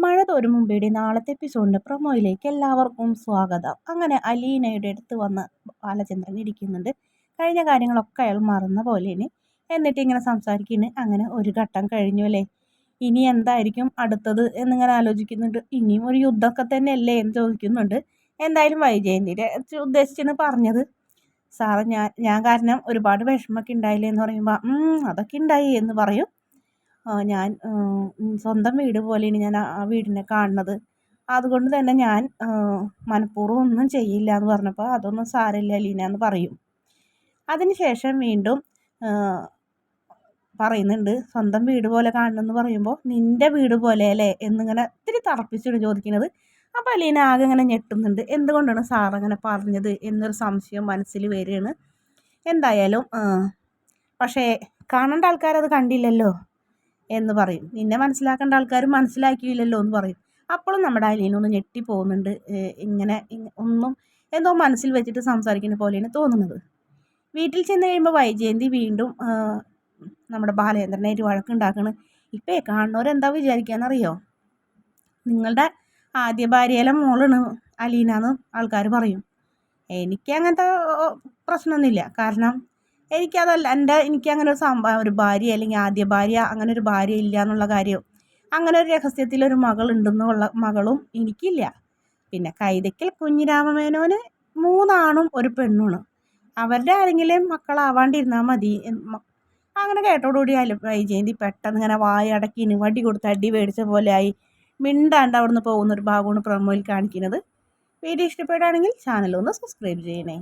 മഴ തോരും മുമ്പേടെ നാളത്തെ എപ്പിസോഡിൻ്റെ പ്രൊമോയിലേക്ക് എല്ലാവർക്കും സ്വാഗതം. അങ്ങനെ അലീനയുടെ അടുത്ത് വന്ന് ബാലചന്ദ്രൻ ഇരിക്കുന്നുണ്ട്. കഴിഞ്ഞ കാര്യങ്ങളൊക്കെ അയാൾ മറന്ന പോലെയാണ്. എന്നിട്ട് ഇങ്ങനെ സംസാരിക്കുന്നു. അങ്ങനെ ഒരു ഘട്ടം കഴിഞ്ഞു അല്ലേ, ഇനി എന്തായിരിക്കും അടുത്തത് എന്നിങ്ങനെ ആലോചിക്കുന്നുണ്ട്. ഇനിയും ഒരു യുദ്ധമൊക്കെ തന്നെയല്ലേ എന്ന് ചോദിക്കുന്നുണ്ട്. എന്തായാലും വൈജയന്തിയുടെ ഉദ്ദേശിച്ചാണ് പറഞ്ഞത്. സാറ് ഞാൻ കാരണം ഒരുപാട് വിഷമമൊക്കെ ഉണ്ടായില്ലേ എന്ന് പറയുമ്പോൾ അതൊക്കെ ഉണ്ടായി എന്ന് പറയും. ഞാൻ സ്വന്തം വീട് പോലെയാണ് ഞാൻ ആ വീടിനെ കാണുന്നത്. അതുകൊണ്ട് തന്നെ ഞാൻ മനഃപൂർവ്വം ഒന്നും ചെയ്യില്ല എന്ന് പറഞ്ഞപ്പോൾ അതൊന്നും സാരമില്ല അലീന എന്ന് പറയും. അതിന് ശേഷം വീണ്ടും പറയുന്നുണ്ട്, സ്വന്തം വീട് പോലെ കാണണമെന്ന് പറയുമ്പോൾ നിൻ്റെ വീട് പോലെ അല്ലേ എന്നിങ്ങനെ ഇത്തിരി തറപ്പിച്ചിട്ട് ചോദിക്കുന്നത്. അപ്പോൾ അലീന ആകെ ഇങ്ങനെ ഞെട്ടുന്നുണ്ട്. എന്തുകൊണ്ടാണ് സാർ അങ്ങനെ പറഞ്ഞത് എന്നൊരു സംശയം മനസ്സിൽ വരികയാണ്. എന്തായാലും പക്ഷേ കാണേണ്ട ആൾക്കാരത് കണ്ടില്ലല്ലോ എന്ന് പറയും. നിന്നെ മനസ്സിലാക്കേണ്ട ആൾക്കാർ മനസ്സിലാക്കിയില്ലല്ലോ എന്ന് പറയും. അപ്പോഴും നമ്മുടെ അലീന ഒന്ന് ഞെട്ടിപ്പോകുന്നുണ്ട്. ഇങ്ങനെ ഒന്നും എന്തോ മനസ്സിൽ വെച്ചിട്ട് സംസാരിക്കുന്ന പോലെയാണ് തോന്നുന്നത്. വീട്ടിൽ ചെന്ന് കഴിയുമ്പോൾ വൈജയന്തി വീണ്ടും നമ്മുടെ ബാലേന്ദ്രനായിട്ട് വഴക്കുണ്ടാക്കണം. ഇപ്പം കാണുന്നവരെന്താ വിചാരിക്കാന്നറിയോ, നിങ്ങളുടെ ആദ്യ ഭാര്യയിലെ മോളാണ് അലീന എന്ന് ആൾക്കാർ പറയും. എനിക്ക് അങ്ങനത്തെ പ്രശ്നമൊന്നുമില്ല. കാരണം എനിക്കതല്ല, എനിക്കങ്ങനെ ഒരു ഭാര്യ അല്ലെങ്കിൽ ആദ്യ ഭാര്യ അങ്ങനെ ഒരു ഭാര്യ ഇല്ല എന്നുള്ള കാര്യം, അങ്ങനെ ഒരു രഹസ്യത്തിലൊരു മകളുണ്ടെന്നുള്ള മകളും എനിക്കില്ല. പിന്നെ കൈതയ്ക്കൽ കുഞ്ഞിരാമമേനോന് 3 ആണും ഒരു പെണ്ണുമാണ്. അവരുടെ ആരെങ്കിലും മക്കളാവാണ്ടിരുന്നാൽ മതി. അങ്ങനെ കേട്ടോടുകൂടി വൈജയന്തി പെട്ടെന്ന് ഇങ്ങനെ വായടക്കിന് വടി കൊടുത്ത് അടി മേടിച്ച പോലെ ആയി മിണ്ടാണ്ട് അവിടെ നിന്ന് പോകുന്നൊരു ഭാഗമാണ് പ്രൊമോയിൽ കാണിക്കുന്നത്. വീഡിയോ ഇഷ്ടപ്പെടുകയാണെങ്കിൽ ചാനലൊന്ന് സബ്സ്ക്രൈബ് ചെയ്യണേ.